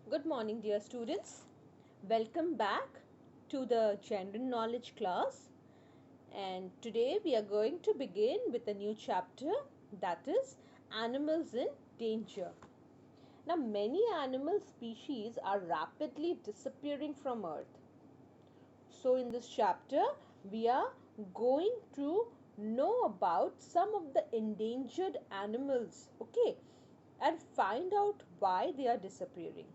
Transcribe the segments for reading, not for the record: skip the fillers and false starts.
Good morning, dear students. Welcome back to the general knowledge class. And today we are going to begin with a new chapter, that is animals in danger. Now, many animal species are rapidly disappearing from Earth. So, in this chapter, we are going to know about some of the endangered animals, okay, and find out why they are disappearing.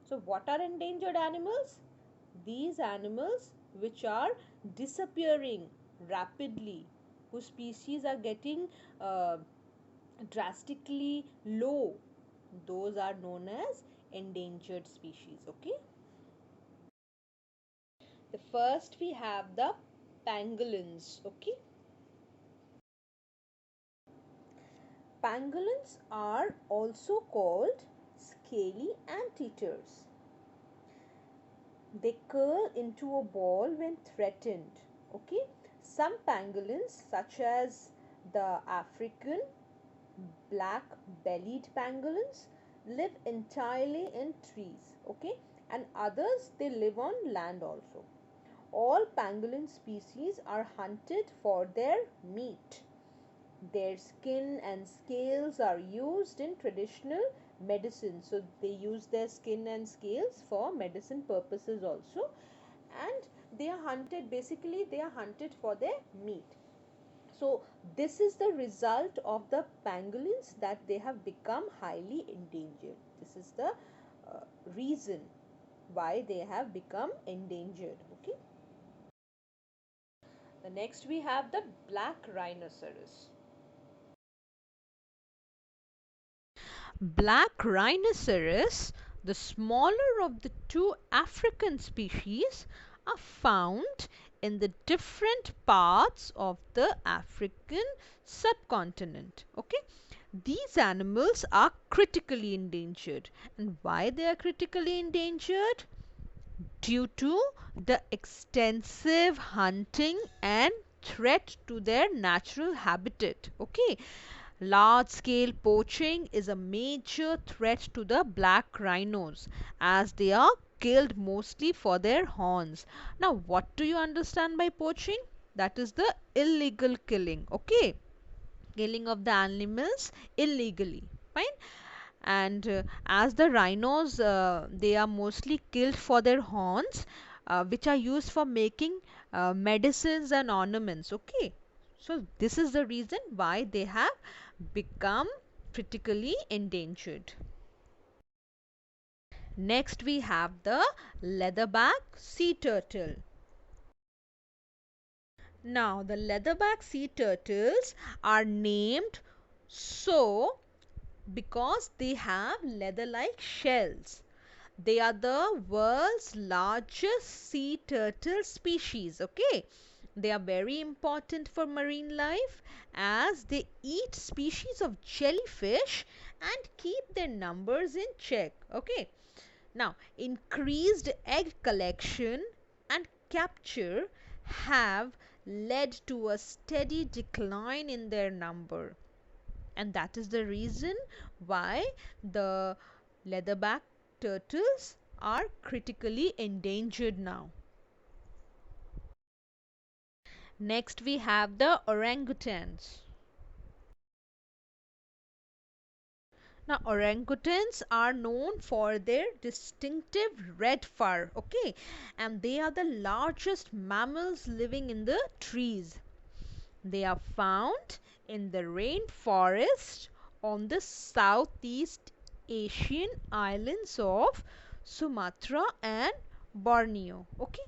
So, what are endangered animals? These animals which are disappearing rapidly, whose species are getting uh, drastically low, those are known as endangered species. Okay. The first we have the pangolins. Okay. Pangolins are also called scaly anteaters. They curl into a ball when threatened. Okay, some pangolins such as the African black bellied pangolins live entirely in trees. Okay, and others they live on land also. All pangolin species are hunted for their meat. Their skin and scales are used in traditional medicine. So they use their skin and scales for medicine purposes also. And they are hunted, basically they are hunted for their meat. So this is the result of the pangolins, that they have become highly endangered. This is the reason why they have become endangered. Okay. The next we have the black rhinoceros. Black rhinoceros, the smaller of the two African species, are found in the different parts of the African subcontinent. Okay, these animals are critically endangered. And why they are critically endangered? Due to the extensive hunting and threat to their natural habitat. Okay, large scale poaching is a major threat to the black rhinos, as they are killed mostly for their horns. Now, what do you understand by poaching? That is the illegal killing. Okay, killing of the animals illegally. Fine. And as the rhinos, they are mostly killed for their horns, which are used for making medicines and ornaments. Okay, so this is the reason why they have become critically endangered. Next we have the leatherback sea turtle. Now the leatherback sea turtles are named so because they have leather-like shells. They are the world's largest sea turtle species. Okay, they are very important for marine life as they eat species of jellyfish and keep their numbers in check. Okay, now increased egg collection and capture have led to a steady decline in their number, and that is the reason why the leatherback turtles are critically endangered now. Next we have the orangutans. Now orangutans are known for their distinctive red fur, okay, and they are the largest mammals living in the trees. They are found in the rainforest on the Southeast Asian islands of Sumatra and Borneo. Okay.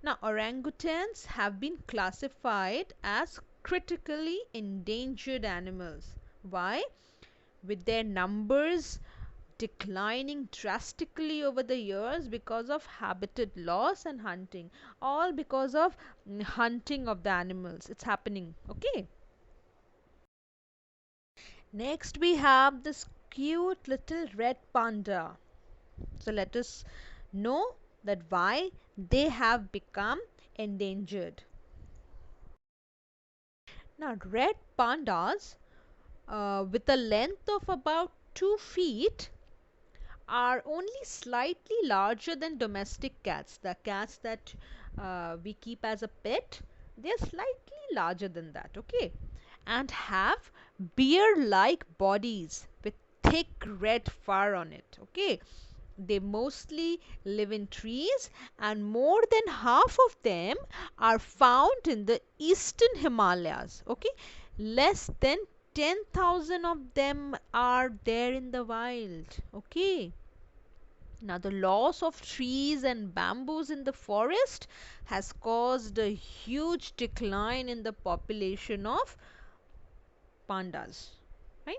Now, orangutans have been classified as critically endangered animals. Why? With their numbers declining drastically over the years because of habitat loss and hunting, all because of hunting of the animals. It's happening. Okay. Next we have this cute little red panda. So let us know that why they have become endangered. Now red pandas with a length of about 2 feet are only slightly larger than domestic cats. The cats that we keep as a pet, they're slightly larger than that, okay? And have bear like bodies with thick red fur on it, okay? They mostly live in trees, and more than half of them are found in the eastern Himalayas, okay? Less than 10,000 of them are there in the wild, okay? Now, the loss of trees and bamboos in the forest has caused a huge decline in the population of pandas, right?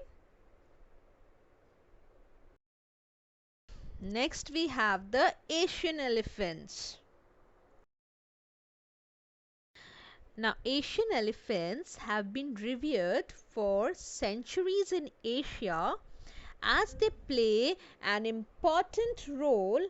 Next, we have the Asian elephants. Now, Asian elephants have been revered for centuries in Asia as they play an important role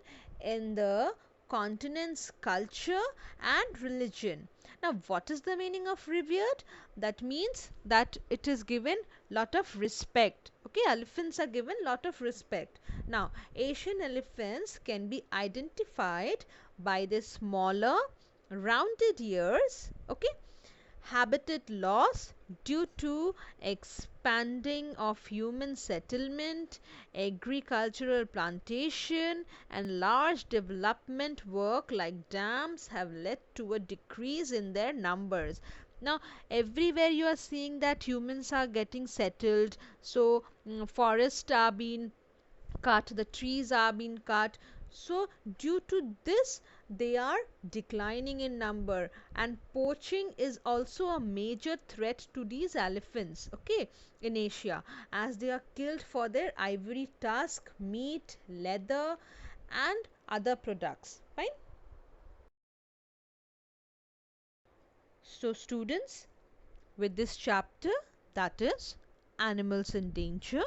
in the continent's culture and religion. Now, what is the meaning of revered? That means that it is given lot of respect. Okay, elephants are given lot of respect. Now, Asian elephants can be identified by their smaller, rounded ears. Okay, habitat loss due to expanding of human settlement, agricultural plantation, and large development work like dams have led to a decrease in their numbers. Now, everywhere you are seeing that humans are getting settled, so forests are being cut, the trees are being cut, so due to this they are declining in number, and poaching is also a major threat to these elephants, okay, in Asia, as they are killed for their ivory tusk, meat, leather, and other products, fine. So students, with this chapter, that is animals in danger,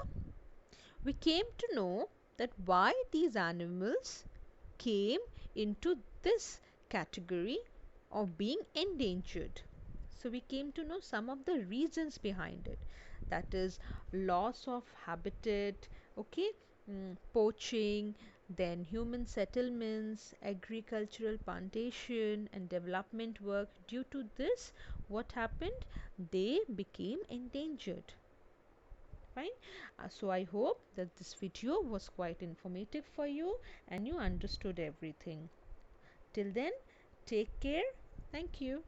we came to know that why these animals came into this category of being endangered. So we came to know some of the reasons behind it. That is loss of habitat, okay, poaching, then human settlements, agricultural plantation, and development work. Due to this, what happened? They became endangered. Fine. So I hope that this video was quite informative for you and you understood everything. Till then, take care. Thank you.